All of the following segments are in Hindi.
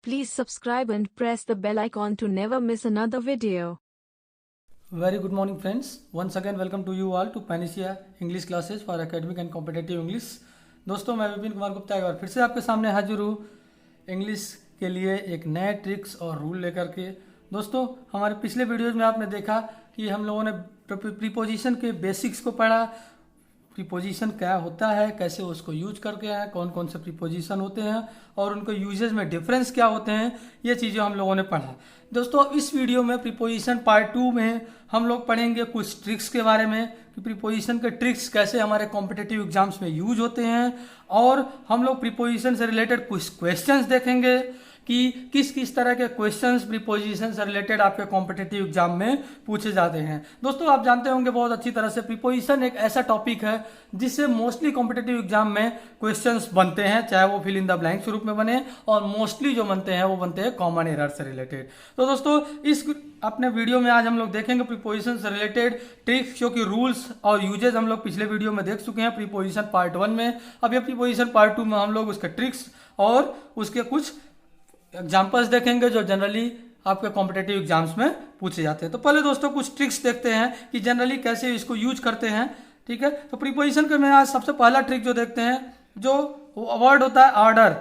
Please subscribe and press the bell icon to never miss another video. Very good morning friends. Once again welcome to you all to Panacea English classes for academic and competitive English. दोस्तों मैं विपिन कुमार गुप्ता एक बार फिर से आपके सामने हाजिर हूँ इंग्लिश के लिए एक नए ट्रिक्स और रूल लेकर के। दोस्तों हमारे पिछले वीडियोज में आपने देखा कि हम लोगों ने प्रीपोजिशन के बेसिक्स को पढ़ा, प्रीपोजिशन क्या होता है, कैसे उसको यूज करके हैं, कौन कौन से प्रीपोजिशन होते हैं और उनको यूजेज में डिफरेंस क्या होते हैं, ये चीज़ें हम लोगों ने पढ़ा। दोस्तों इस वीडियो में प्रीपोजिशन पार्ट 2 में हम लोग पढ़ेंगे कुछ ट्रिक्स के बारे में कि प्रीपोजिशन के ट्रिक्स कैसे हमारे कॉम्पिटिटिव एग्जाम्स में यूज होते हैं, और हम लोग प्रीपोजिशन से रिलेटेड कुछ क्वेश्चंस देखेंगे कि किस किस तरह के क्वेश्चंस प्रीपोजिशन से रिलेटेड आपके कॉम्पिटिटिव एग्जाम में पूछे जाते हैं। दोस्तों आप जानते होंगे बहुत अच्छी तरह से प्रीपोजिशन एक ऐसा टॉपिक है जिससे मोस्टली कॉम्पिटिटिव एग्जाम में क्वेश्चंस बनते हैं, चाहे वो फिल इन द ब्लैंक्स रूप में बने, और मोस्टली जो बनते हैं वो बनते हैं कॉमन एरर से रिलेटेड। तो दोस्तों इस अपने वीडियो में आज हम लोग देखेंगे प्रीपोजिशन से रिलेटेड ट्रिक्स, जो कि रूल्स और यूजेज हम लोग पिछले वीडियो में देख चुके हैं प्रीपोजिशन पार्ट 1 में। अब ये प्रीपोजिशन पार्ट 2 में हम लोग उसके ट्रिक्स और उसके कुछ एग्जाम्पल्स देखेंगे जो जनरली आपके कॉम्पिटिटिव एग्जाम्स में पूछे जाते हैं। तो पहले दोस्तों कुछ ट्रिक्स देखते हैं कि जनरली कैसे इसको यूज करते हैं। ठीक है, तो प्रीपोजिशन के में आज सबसे पहला ट्रिक जो देखते हैं, जो वर्ड होता है ऑर्डर।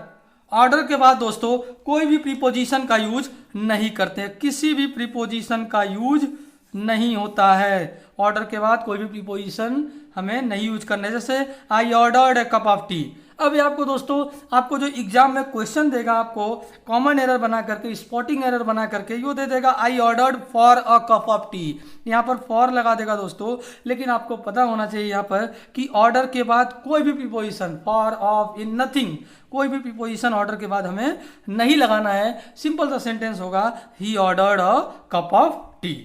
ऑर्डर के बाद दोस्तों कोई भी प्रीपोजिशन का यूज नहीं करते हैं, किसी भी प्रीपोजिशन का यूज नहीं होता है। ऑर्डर के बाद कोई भी प्रीपोजिशन हमें नहीं यूज करना है। जैसे I ordered A cup of T. अब ये आपको दोस्तों आपको जो एग्जाम में क्वेश्चन देगा, आपको कॉमन एरर बना करके, स्पॉटिंग एरर बना करके यो दे देगा I ordered for a cup of T. यहाँ पर फॉर लगा देगा दोस्तों, लेकिन आपको पता होना चाहिए यहाँ पर कि ऑर्डर के बाद कोई भी preposition, for, of, in, nothing, कोई भी प्रीपोजिशन ऑर्डर के बाद हमें नहीं लगाना है। सिंपल सा सेंटेंस होगा he ordered a cup of T.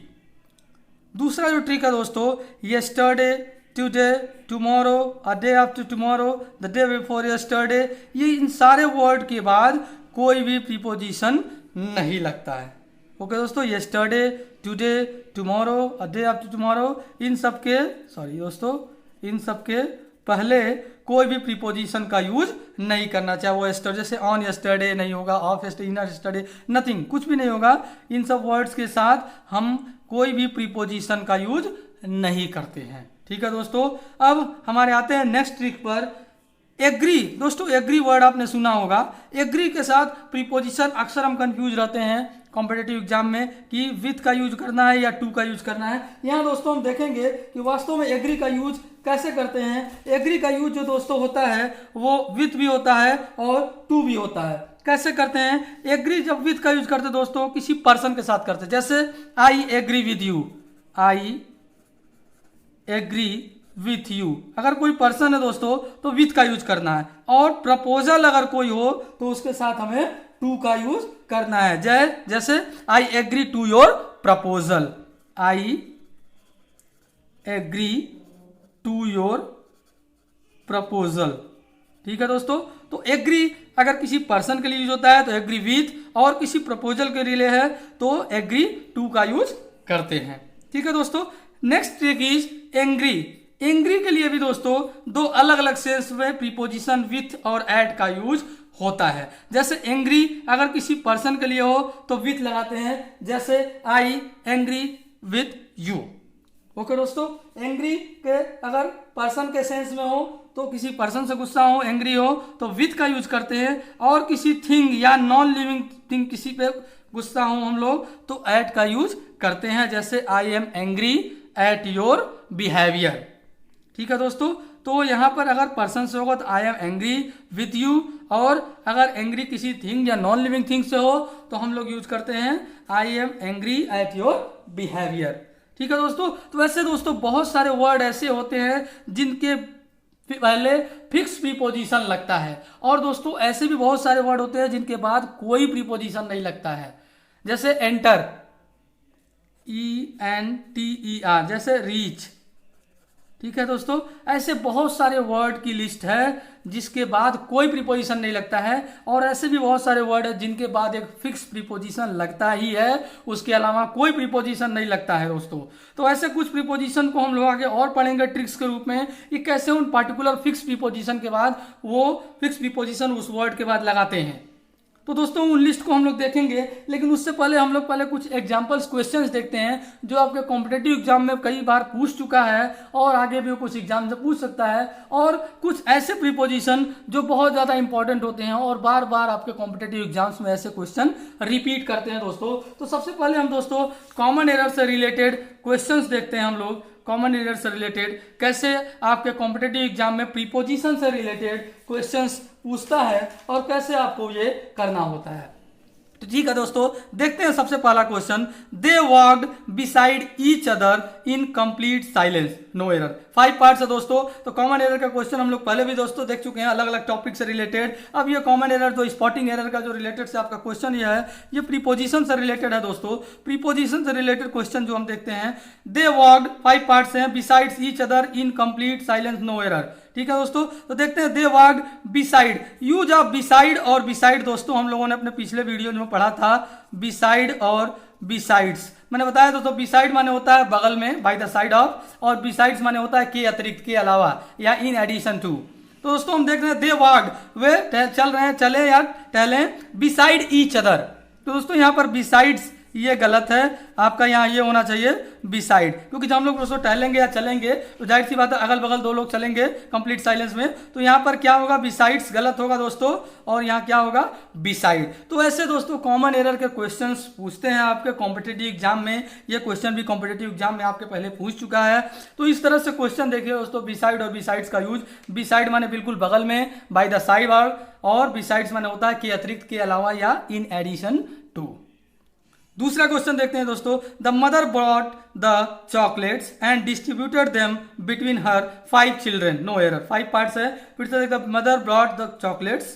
दूसरा जो ट्रिक है दोस्तों, yesterday, today, tomorrow, a day after tomorrow, the day before yesterday, ये इन सारे वर्ड के बाद कोई भी प्रीपोजिशन नहीं लगता है। ओके दोस्तों, yesterday, today, tomorrow, a day after tomorrow, इन सब के इन सब के पहले कोई भी प्रीपोजिशन का यूज नहीं करना, चाहे वो यस्टरडे, जैसे ऑन यस्टरडे नहीं होगा, of yesterday, in yesterday, nothing, कुछ भी नहीं होगा। इन सब वर्ड्स के साथ हम कोई भी प्रीपोजिशन का यूज नहीं करते हैं। ठीक है दोस्तों, अब हमारे आते हैं नेक्स्ट ट्रिक पर, एग्री। दोस्तों एग्री वर्ड आपने सुना होगा। एग्री के साथ प्रीपोजिशन अक्सर हम कंफ्यूज रहते हैं कॉम्पिटिटिव एग्जाम में कि विथ का यूज करना है या टू का यूज करना है। यहाँ दोस्तों हम देखेंगे कि वास्तव में एग्री का यूज कैसे करते हैं। एग्री का यूज जो दोस्तों होता है वो विथ भी होता है और टू भी होता है। कैसे करते हैं? एग्री जब विथ का यूज करते हैं दोस्तों किसी पर्सन के साथ करते हैं, जैसे I agree with you, I agree with you. अगर कोई पर्सन है दोस्तों तो विथ का यूज करना है, और प्रपोजल अगर कोई हो तो उसके साथ हमें टू का यूज करना है। जैसे I agree to your proposal, I agree to your proposal. ठीक है दोस्तों, तो एग्री अगर किसी पर्सन के लिए यूज होता है तो एग्री विथ, और किसी प्रपोजल के लिए है तो एग्री टू का यूज करते हैं। ठीक है दोस्तों, next trick is angry. Angry के लिए भी दोस्तों दो अलग अलग सेंस में प्रीपोजिशन विथ और एट का यूज होता है। जैसे एंग्री अगर किसी पर्सन के लिए हो तो विथ लगाते हैं, जैसे आई एंग्री विथ यू। ओके दोस्तों, एंग्री के अगर पर्सन के सेंस में हो तो किसी पर्सन से गुस्सा हो, एंग्री हो तो विथ का यूज करते हैं, और किसी थिंग या नॉन लिविंग थिंग किसी पे गुस्सा हो हम लोग तो एट का यूज करते हैं, जैसे I am angry at your behaviour. ठीक है दोस्तों, तो यहाँ पर अगर पर्सन से होगा तो I am angry with you, और अगर एंग्री किसी थिंग या नॉन लिविंग थिंग से हो तो हम लोग यूज करते हैं I am angry at your behaviour. ठीक है दोस्तों, तो वैसे दोस्तों बहुत सारे वर्ड ऐसे होते हैं जिनके पहले फिक्स प्रीपोजिशन लगता है, और दोस्तों ऐसे भी बहुत सारे वर्ड होते हैं जिनके बाद कोई प्रीपोजिशन नहीं लगता है। जैसे एंटर, ENTER, जैसे रीच। ठीक है दोस्तों, ऐसे बहुत सारे वर्ड की लिस्ट है जिसके बाद कोई प्रीपोजिशन नहीं लगता है, और ऐसे भी बहुत सारे वर्ड है जिनके बाद एक फिक्स प्रीपोजिशन लगता ही है, उसके अलावा कोई प्रीपोजिशन नहीं लगता है दोस्तों। तो ऐसे कुछ प्रीपोजिशन को हम लोग आगे और पढ़ेंगे ट्रिक्स के रूप में कि कैसे उन पार्टिकुलर फिक्स प्रीपोजिशन के बाद वो फिक्स प्रीपोजिशन उस वर्ड के बाद लगाते हैं। तो दोस्तों उन लिस्ट को हम लोग देखेंगे, लेकिन उससे पहले हम लोग कुछ एग्जाम्पल्स क्वेश्चंस देखते हैं जो आपके कॉम्पिटेटिव एग्जाम में कई बार पूछ चुका है और आगे भी कुछ एग्जाम से पूछ सकता है, और कुछ ऐसे प्रीपोजिशन जो बहुत ज़्यादा इंपॉर्टेंट होते हैं और बार बार आपके कॉम्पिटेटिव एग्जाम्स में ऐसे क्वेश्चन रिपीट करते हैं दोस्तों। तो सबसे पहले हम दोस्तों कॉमन एरर से रिलेटेड क्वेश्चंस देखते हैं। हम लोग कॉमन एरर से रिलेटेड कैसे आपके कॉम्पिटेटिव एग्जाम में प्रीपोजिशन से रिलेटेड क्वेश्चंस पूछता है और कैसे आपको ये करना होता है। तो ठीक है दोस्तों, देखते हैं सबसे पहला question. They walked beside each other in complete silence, no error. 5 parts है दोस्तों। तो कॉमन एरर का क्वेश्चन हम लोग पहले भी दोस्तों देख चुके हैं अलग अलग टॉपिक से रिलेटेड। अब ये कॉमन एरर जो स्पॉटिंग एरर का जो रिलेटेड से आपका क्वेश्चन ये है, ये प्रीपोजिशन से रिलेटेड है दोस्तों। प्रीपोजिशन से रिलेटेड क्वेश्चन जो हम देखते हैं, दे वॉक्ड 5 पार्ट्स हैं, besides each other in complete silence, no error. ठीक है दोस्तों, तो देखते हैं they walked beside. Use of beside और बिसाइड दोस्तों हम लोगों ने अपने पिछले वीडियो में पढ़ा था, बिसाइड और बिसाइड्स। मैंने बताया दोस्तों बिसाइड माने होता है बगल में, बाय द साइड ऑफ, और बिसाइड्स माने होता है के अतिरिक्त, के अलावा या इन एडिशन टू। तो दोस्तों हम देख रहे हैं दे वॉक्ड, वे चल रहे हैं, चले या टहले, बिसाइड ईच अदर। तो दोस्तों यहाँ पर बिसाइड्स ये गलत है, आपका यहाँ ये होना चाहिए बिसाइड, क्योंकि जब हम लोग दोस्तों टहलेंगे या चलेंगे तो जाहिर सी बात है अगल बगल 2 लोग चलेंगे कंप्लीट साइलेंस में, तो यहाँ पर क्या होगा, बिसाइड्स गलत होगा दोस्तों, और यहाँ क्या होगा, बिसाइड। तो ऐसे दोस्तों कॉमन एरर के क्वेश्चंस पूछते हैं आपके कॉम्पिटेटिव एग्जाम में। ये क्वेश्चन भी कॉम्पिटेटिव एग्जाम में आपके पहले पूछ चुका है। तो इस तरह से क्वेश्चन देखिए दोस्तों, बिसाइड और बिसाइड्स का यूज। बिसाइड माने बिल्कुल बगल में, बाय द साइड, और बिसाइड्स माने होता है के अतिरिक्त, के अलावा या इन एडिशन टू। दूसरा क्वेश्चन देखते हैं दोस्तों। The mother brought the chocolates and distributed them between her 5 children, no error. 5 parts है, फिर से देखते हैं mother brought the chocolates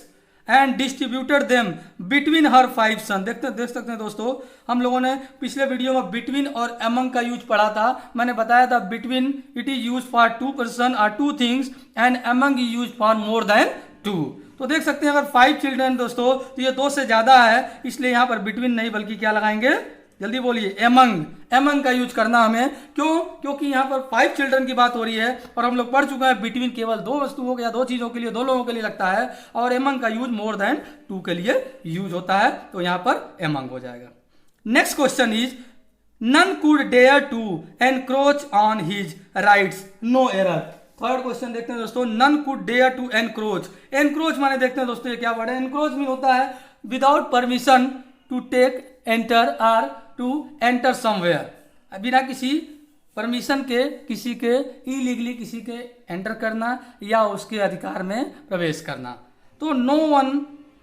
and distributed them between her 5 son. देख सकते हैं दोस्तों, हम लोगों ने पिछले वीडियो में बिटवीन और अमंग का यूज पढ़ा था। मैंने बताया था between it is use for 2 person और 2 things and among is use for more than 2। तो देख सकते हैं अगर 5 चिल्ड्रन दोस्तों, तो ये 2 से ज्यादा है, इसलिए यहां पर बिटवीन नहीं बल्कि क्या लगाएंगे, जल्दी बोलिए, एमंग। एमंग का यूज करना हमें, क्यों, क्योंकि यहां पर 5 चिल्ड्रन की बात हो रही है और हम लोग पढ़ चुके हैं बिटवीन केवल 2 वस्तुओं या 2 चीजों के लिए, 2 लोगों के लिए लगता है, और एमंग का यूज मोर देन 2 के लिए यूज होता है, तो यहां पर एमंग हो जाएगा। Next question is none could dare to encroach on his rights, no error. Third question देखते हैं दोस्तों। None could dare to encroach. Encroach माने देखते हैं दोस्तों ये क्या वर्ड है। एनक्रोच में होता है without permission to take, enter, or to enter somewhere, बिना किसी परमिशन के किसी के इलीगली किसी के एंटर करना या उसके अधिकार में प्रवेश करना। तो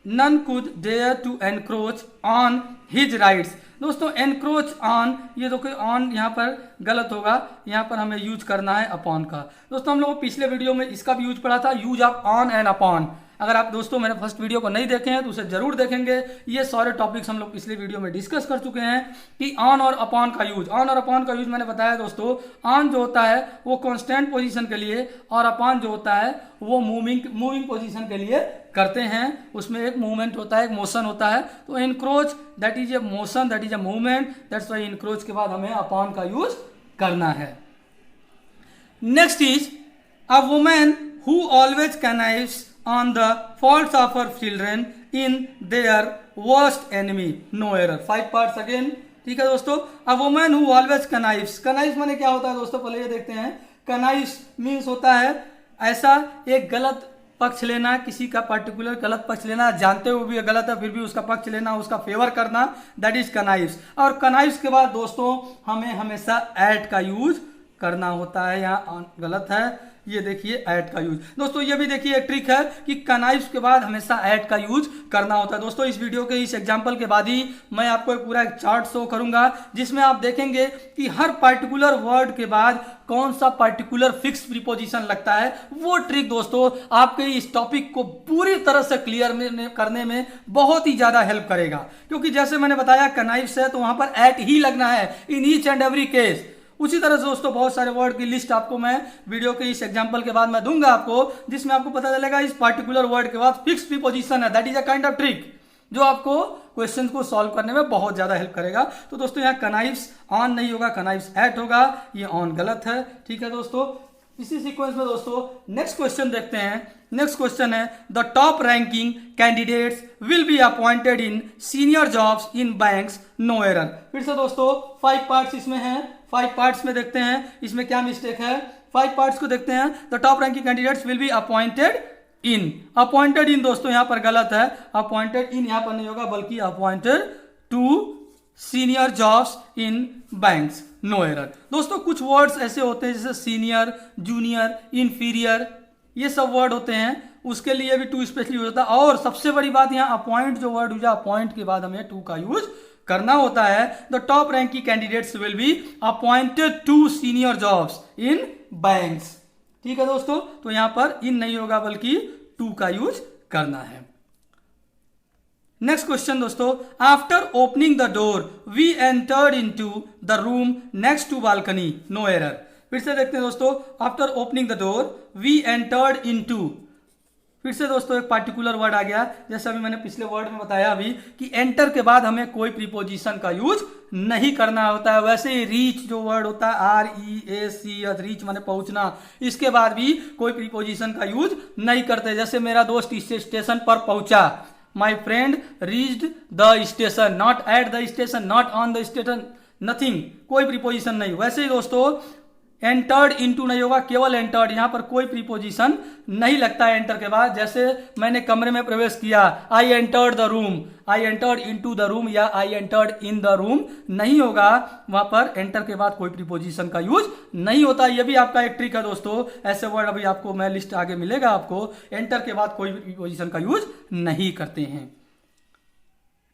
none could dare to encroach on his rights. दोस्तों एनक्रोच ऑन, ये देखो ऑन यहाँ पर गलत होगा, यहाँ पर हमें यूज करना है अपॉन का। दोस्तों हम लोग पिछले वीडियो में इसका भी यूज पढ़ा था, use of on and upon. अगर आप दोस्तों मेरे फर्स्ट वीडियो को नहीं देखे हैं तो उसे जरूर देखेंगे। ये सारे टॉपिक्स हम लोग पिछले वीडियो में डिस्कस कर चुके हैं कि ऑन और अपॉन का यूज। ऑन और अपॉन का यूज मैंने बताया दोस्तों, ऑन जो होता है वो कांस्टेंट पोजीशन के लिए, और अपॉन जो होता है वो मूविंग पोजीशन के लिए करते हैं। उसमें एक मूवमेंट होता है, एक मोशन होता है। तो encroach that is a motion, that is a movement, that's why encroach के बाद हमें अपॉन का यूज करना है। Next is a woman who always connives on the faults of her children in their worst enemy, no error। 5 parts again, ठीक है दोस्तों। a woman who always connives, connives माने क्या होता है दोस्तों, पहले ये देखते हैं। connives मीन्स होता है ऐसा एक गलत पक्ष लेना, किसी का पर्टिकुलर गलत पक्ष लेना, जानते हुए भी गलत है फिर भी उसका पक्ष लेना, उसका फेवर करना, दैट इज कनाइव्स। और कनाइव्स के बाद दोस्तों हमें हमेशा एट का यूज करना होता है, यहाँ गलत है, ये देखिए ऐट का यूज। दोस्तों ये भी देखिए एक ट्रिक है कि कनाइव्स के बाद हमेशा ऐट का यूज करना होता है। दोस्तों इस वीडियो के इस एग्जांपल के बाद ही मैं आपको एक पूरा चार्ट शो करूंगा जिसमें आप देखेंगे कि हर पर्टिकुलर वर्ड के बाद कौन सा पर्टिकुलर फिक्स प्रीपोजिशन लगता है। वो ट्रिक दोस्तों आपके इस टॉपिक को पूरी तरह से क्लियर करने में बहुत ही ज्यादा हेल्प करेगा, क्योंकि जैसे मैंने बताया कनाइव्स है तो वहां पर ऐट ही लगना है in each and every case. उसी तरह से दोस्तों बहुत सारे वर्ड की लिस्ट आपको मैं वीडियो के इस एग्जांपल के बाद मैं दूंगा आपको, जिसमें आपको पता चलेगा इस पर्टिकुलर वर्ड के बाद फिक्स प्रीपोजिशन है। That is a kind of trick जो आपको क्वेश्चन को सॉल्व करने में बहुत ज्यादा हेल्प करेगा। तो दोस्तों यहाँ कनाइव्स ऑन नहीं होगा, कनाइव्स एट होगा, ये ऑन गलत है। ठीक है दोस्तों, इसी सीक्वेंस में दोस्तों नेक्स्ट क्वेश्चन देखते हैं। नेक्स्ट क्वेश्चन है the top ranking candidates will be appointed in senior jobs in banks, no error. फिर से दोस्तों 5 पार्ट्स इसमें हैं, 5 पार्ट्स में देखते हैं इसमें क्या मिस्टेक है। 5 पार्ट्स को देखते हैं। The top ranking candidates will be appointed in, appointed in दोस्तों यहां पर गलत है, अपॉइंटेड इन यहां पर नहीं होगा बल्कि appointed to senior jobs in banks, no error. दोस्तों कुछ वर्ड्स ऐसे होते हैं जैसे सीनियर, जूनियर, इंफीरियर, ये सब वर्ड होते हैं, उसके लिए भी टू स्पेशली यूज होता है। और सबसे बड़ी बात यहाँ अपॉइंट जो वर्ड यूज है, अपॉइंट के बाद हमें टू का यूज करना होता है। The top ranking candidates will be appointed to senior jobs in banks. ठीक है दोस्तों, तो यहां पर इन नहीं होगा बल्कि टू का यूज करना है। नेक्स्ट क्वेश्चन दोस्तों, after opening the door we entered into the room next to balcony, no error. फिर से देखते हैं दोस्तों, after opening the door we entered into, फिर से दोस्तों एक पार्टिकुलर वर्ड आ गया, जैसे अभी मैंने पिछले वर्ड में बताया अभी कि एंटर के बाद हमें कोई प्रीपोजिशन का यूज नहीं करना होता है। वैसे ही रीच जो वर्ड होता है REACH, रीच माने पहुंचना, इसके बाद भी कोई प्रीपोजिशन का यूज नहीं करते। जैसे मेरा दोस्त इस स्टेशन पर पहुंचा, my friend reached the station, not at the station, not on the station, nothing, कोई प्रीपोजिशन नहीं। वैसे ही दोस्तों एंटर्ड इनटू नहीं होगा, केवल एंटर्ड, यहां पर कोई प्रीपोजिशन नहीं लगता है एंटर के बाद। जैसे मैंने कमरे में प्रवेश किया, I entered the room, I entered into the room या I entered in the room नहीं होगा, वहां पर एंटर के बाद कोई प्रीपोजिशन का यूज नहीं होता। यह भी आपका एक ट्रिक है दोस्तों, ऐसे वर्ड अभी आपको मैं लिस्ट आगे मिलेगा आपको, एंटर के बाद कोई प्रीपोजिशन का यूज नहीं करते हैं।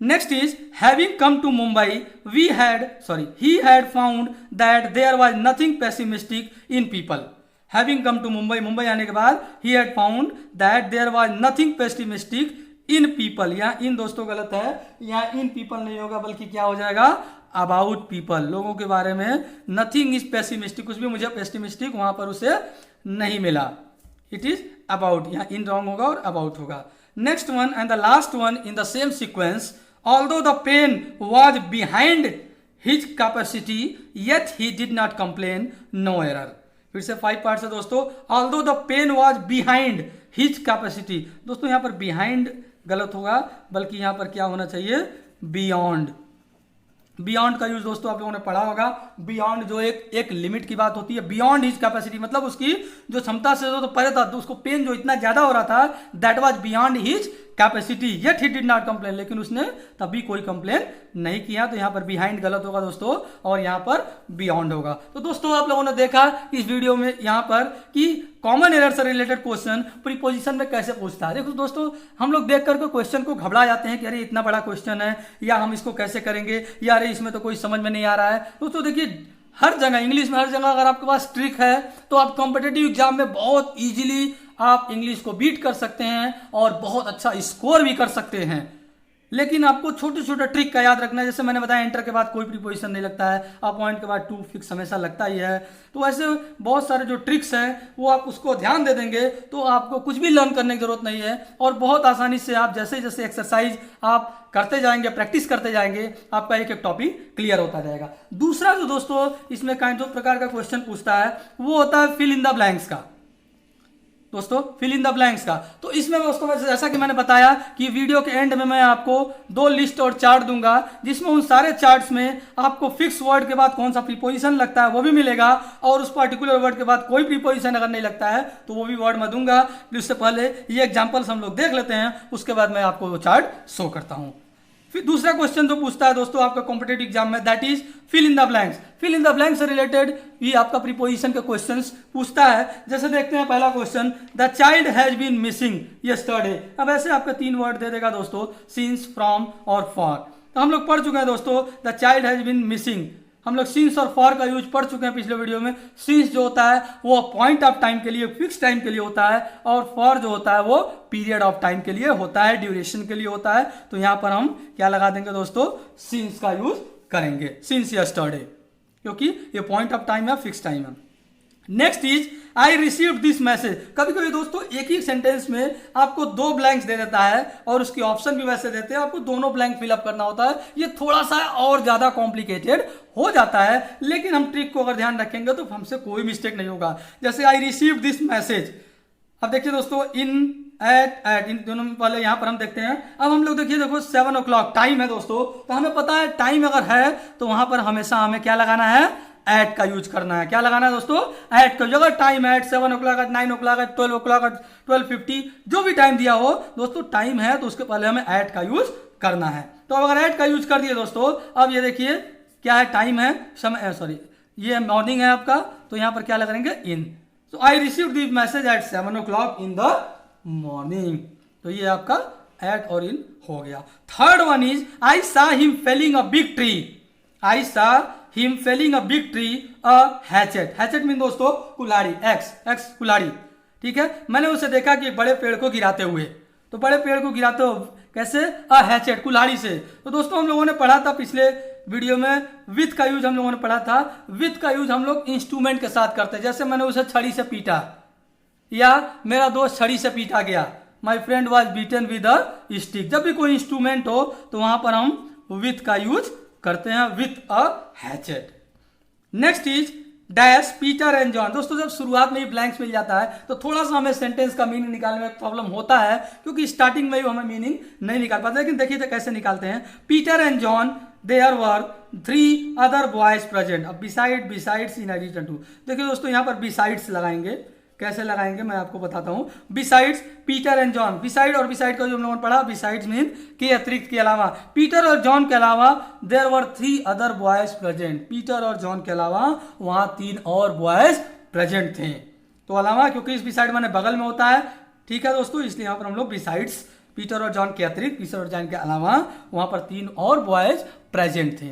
Next is having come to Mumbai, he had found that there was nothing pessimistic in people. Having come to Mumbai, Mumbai आने के बाद he had found that there was nothing pessimistic in people. यहाँ इन दोस्तों गलत है, यहाँ इन people नहीं होगा बल्कि क्या हो जाएगा about people, लोगों के बारे में। nothing is pessimistic, कुछ भी मुझे pessimistic वहां पर उसे नहीं मिला, it is about, यहाँ in wrong होगा और about होगा। Next one and the last one in the same sequence, although the pain was behind his capacity yet he did not complain, no error। फिर से 5 पार्ट्स है दोस्तों। although the pain was behind his capacity, दोस्तों यहां पर behind गलत होगा बल्कि यहां पर क्या होना चाहिए beyond। बियॉन्ड का यूज दोस्तों आप लोगों ने पढ़ा होगा, बियॉन्ड जो एक लिमिट की बात होती है, बियॉन्ड हिज कैपेसिटी मतलब उसकी जो क्षमता से तो परे था, तो उसको पेन जो इतना ज्यादा हो रहा था, that was beyond his capacity yet he did not complain, लेकिन उसने तभी कोई कंप्लेन नहीं किया। तो यहां पर बिहाइंड गलत होगा दोस्तों और यहां पर बियॉन्ड होगा। तो दोस्तों आप लोगों ने देखा इस वीडियो में यहां पर कि कॉमन एरर से रिलेटेड क्वेश्चन प्रीपोजिशन में कैसे पूछता है। देखो दोस्तों हम लोग देख करके क्वेश्चन को घबरा जाते हैं कि अरे इतना बड़ा क्वेश्चन है या हम इसको कैसे करेंगे या अरे इसमें तो कोई समझ में नहीं आ रहा है। दोस्तों देखिए हर जगह इंग्लिश में हर जगह अगर आपके पास ट्रिक है तो आप कॉम्पिटेटिव एग्जाम में बहुत इजीली आप इंग्लिश को बीट कर सकते हैं और बहुत अच्छा स्कोर भी कर सकते हैं। लेकिन आपको छोटे छोटे ट्रिक का याद रखना है। जैसे मैंने बताया एंटर के बाद कोई प्रीपोजिशन नहीं लगता है, अपॉइंट के बाद टू फिक्स हमेशा लगता ही है। तो ऐसे बहुत सारे जो ट्रिक्स हैं वो आप उसको ध्यान दे देंगे तो आपको कुछ भी लर्न करने की जरूरत नहीं है और बहुत आसानी से आप जैसे जैसे एक्सरसाइज आप करते जाएंगे, प्रैक्टिस करते जाएंगे, आपका एक एक टॉपिक क्लियर होता जाएगा। दूसरा जो दोस्तों इसमें काइंड ऑफ प्रकार का क्वेश्चन पूछता है वो होता है फिल इन द ब्लैंक्स का। दोस्तों फिल इन द ब्लैंक्स का, तो इसमें दोस्तों जैसा कि मैंने बताया कि वीडियो के एंड में मैं आपको 2 लिस्ट और चार्ट दूंगा जिसमें उन सारे चार्ट्स में आपको फिक्स वर्ड के बाद कौन सा प्रीपोजिशन लगता है वो भी मिलेगा और उस पर्टिकुलर वर्ड के बाद कोई प्रीपोजिशन अगर नहीं लगता है तो वो भी वर्ड मैं दूंगा। उससे पहले ये एग्जाम्पल्स हम लोग देख लेते हैं, उसके बाद मैं आपको वो चार्ट शो करता हूं। फिर दूसरा क्वेश्चन जो पूछता है दोस्तों आपका कॉम्पिटेटिव एग्जाम में that is fill in the blanks. Fill in the blanks से रिलेटेड ये आपका प्रीपोजिशन के क्वेश्चंस पूछता है। जैसे देखते हैं पहला question, the child has been missing yesterday. अब ऐसे आपके 3 वर्ड दे देगा दोस्तों, सिंस, फ्रॉम और फॉर। तो हम लोग पढ़ चुके हैं दोस्तों the child has been missing, हम लोग सिंस और फॉर का यूज पढ़ चुके हैं पिछले वीडियो में। सिंस जो होता है वो पॉइंट ऑफ टाइम के लिए, फिक्स टाइम के लिए होता है और फॉर जो होता है वो पीरियड ऑफ टाइम के लिए होता है, ड्यूरेशन के लिए होता है। तो यहां पर हम क्या लगा देंगे दोस्तों, सिंस का यूज करेंगे, सिंस यस्टरडे, क्योंकि ये पॉइंट ऑफ टाइम है, फिक्स टाइम है। Next is I received this message. कभी कभी दोस्तों एक ही सेंटेंस में आपको दो ब्लैंक्स दे देता है और उसकी ऑप्शन भी वैसे देते हैं, आपको दोनों ब्लैंक फिलअप करना होता है। ये थोड़ा सा और ज्यादा कॉम्प्लिकेटेड हो जाता है, लेकिन हम ट्रिक को अगर ध्यान रखेंगे तो हमसे कोई मिस्टेक नहीं होगा। जैसे आई रिसीव्ड दिस मैसेज, अब देखिए दोस्तों इन एट इन दोनों में पहले यहां पर हम देखते हैं। अब हम लोग देखिए देखो 7 o'clock टाइम है दोस्तों, तो हमें पता है टाइम अगर है तो वहां पर हमेशा हमें क्या लगाना है, एट का यूज करना है। क्या लगाना है दोस्तों, एट का। अगर टाइम है 7 o'clock 9 o'clock 12 o'clock 12:50 जो भी टाइम दिया हो दोस्तों, टाइम है तो उसके पहले हमें एट का यूज करना है। तो अगर एट का यूज कर दिए दोस्तों, अब ये देखिए क्या है, टाइम है समय, सॉरी ये मॉर्निंग है आपका, तो यहां पर क्या लगाएंगे, इन। तो I received this message eight 7 o'clock in the morning, तो ये आपका एट और इन हो गया। Third one is I saw him felling a big tree. I saw him felling a big tree a hatchet. Hatchet mean दोस्तों कुल्हाड़ी, एक्स कुल्हाड़ी, ठीक है। मैंने उसे देखा कि बड़े पेड़ को गिराते हुए, तो बड़े पेड़ को गिराते हो कैसे, अ हैचेट कुल्हाड़ी से। तो दोस्तों हम लोगों ने पढ़ा था पिछले वीडियो में, विथ का यूज हम लोगों ने पढ़ा था। विथ का यूज हम लोग इंस्ट्रूमेंट के साथ करते हैं। जैसे मैंने उसे छड़ी से पीटा, या मेरा दोस्त छड़ी से पीटा गया, my friend was beaten with a stick. जब भी कोई इंस्ट्रूमेंट हो तो वहां पर हम विथ का यूज करते हैं, with a hatchet. Next is dash Peter and John. दोस्तों जब शुरुआत में ही ब्लैंक्स मिल जाता है तो थोड़ा सा हमें सेंटेंस का मीनिंग निकालने में प्रॉब्लम होता है, क्योंकि स्टार्टिंग में ही हमें मीनिंग नहीं निकाल पाते। लेकिन देखिए तो कैसे निकालते हैं, Peter and John there were 3 other boys present. अब बिसाइड्स इन एडिशन टू, देखिए दोस्तों यहाँ पर बिसाइड्स लगाएंगे, कैसे लगाएंगे मैं आपको बताता हूं। Besides Peter and John, beside और बिसाइड का जो हम लोगों ने पढ़ा, बिसाइड्स मीन के अतिरिक्त, के अलावा। पीटर और जॉन के अलावा there were 3 other boys present. Peter और जॉन के अलावा वहां 3 और बॉयज प्रेजेंट थे। तो अलावा क्योंकि इस बिसाइड माने बगल में होता है, ठीक है दोस्तों, इसलिए यहां पर हम लोग बिसाइड्स, पीटर और जॉन के अतिरिक्त, पीटर और जॉन के अलावा वहां पर 3 और बॉयज प्रेजेंट थे।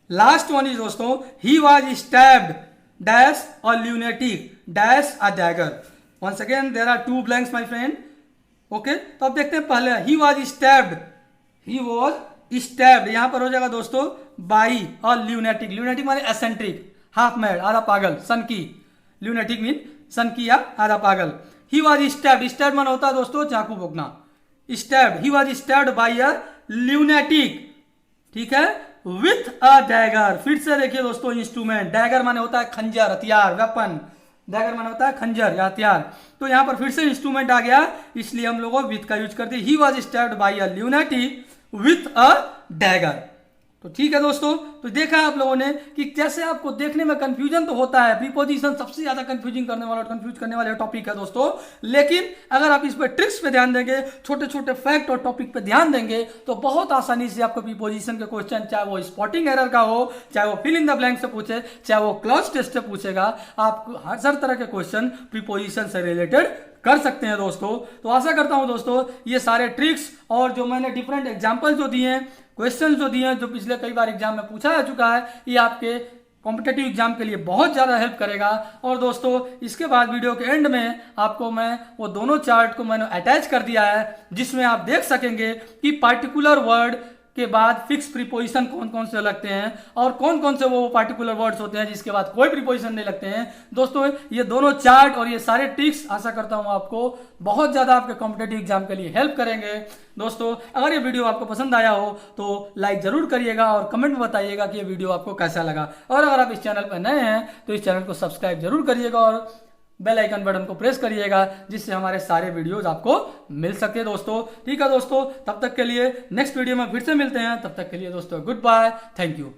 लास्ट वन इज दोस्तों ही was stabbed dash or lunatic dash a dagger. Once again there are 2 blanks my friend. Okay, तो अब देखते हैं पहले he was stabbed, he was stabbed यहां पर हो जाएगा दोस्तों by a lunatic। lunatic माने eccentric, half mad, आधा पागल, सन की। lunatic मीन सन की या आधा पागल। he was stabbed, stabbed माने होता है दोस्तों चाकू भोंकना। stabbed, he was stabbed by a lunatic, ठीक है, विथ अ डैगर। फिर से देखिए दोस्तों इंस्ट्रूमेंट, डैगर माने होता है खंजर, हथियार, वेपन। डैगर माने होता है खंजर या हथियार। तो यहां पर फिर से इंस्ट्रूमेंट आ गया, इसलिए हम लोगों विथ का यूज करते हैं। He was stabbed by a lunatic with a dagger. तो ठीक है दोस्तों, तो देखा आप लोगों ने कि जैसे आपको देखने में कंफ्यूजन तो होता है, प्रीपोजिशन सबसे ज्यादा कंफ्यूजिंग करने वाला, कंफ्यूज करने वाला टॉपिक है दोस्तों। लेकिन अगर आप इस पर ट्रिक्स पे ध्यान देंगे, छोटे छोटे फैक्ट और टॉपिक पे ध्यान देंगे, तो बहुत आसानी से आपको प्रीपोजिशन के क्वेश्चन, चाहे वो स्पॉटिंग एरर का हो, चाहे वो फिल इन द ब्लैंक से पूछे, चाहे वो क्लॉज टेस्ट से पूछेगा, आपको हर तरह के क्वेश्चन प्रीपोजिशन से रिलेटेड कर सकते हैं दोस्तों। तो आशा करता हूं दोस्तों ये सारे ट्रिक्स और जो मैंने डिफरेंट एग्जांपल जो दिए हैं, क्वेश्चन जो दिए हैं, जो पिछले कई बार एग्जाम में पूछा जा चुका है, ये आपके कॉम्पिटेटिव एग्जाम के लिए बहुत ज़्यादा हेल्प करेगा। और दोस्तों इसके बाद वीडियो के एंड में आपको मैं वो दोनों चार्ट को मैंने अटैच कर दिया है, जिसमें आप देख सकेंगे कि पार्टिकुलर वर्ड के बाद फिक्स प्रीपोजिशन कौन कौन से लगते हैं और कौन कौन से वो पार्टिकुलर वर्ड्स होते हैं जिसके बाद कोई प्रीपोजिशन नहीं लगते हैं। दोस्तों ये दोनों चार्ट और ये सारे ट्रिक्स आशा करता हूं आपको बहुत ज्यादा आपके कॉम्पिटेटिव एग्जाम के लिए हेल्प करेंगे। दोस्तों अगर ये वीडियो आपको पसंद आया हो तो लाइक जरूर करिएगा और कमेंट में बताइएगा कि ये वीडियो आपको कैसा लगा। और अगर आप इस चैनल पर नए हैं तो इस चैनल को सब्सक्राइब जरूर करिएगा और बेल आइकन बटन को प्रेस करिएगा, जिससे हमारे सारे वीडियोस आपको मिल सके दोस्तों। ठीक है दोस्तों, तब तक के लिए नेक्स्ट वीडियो में फिर से मिलते हैं। तब तक के लिए दोस्तों गुड बाय, थैंक यू।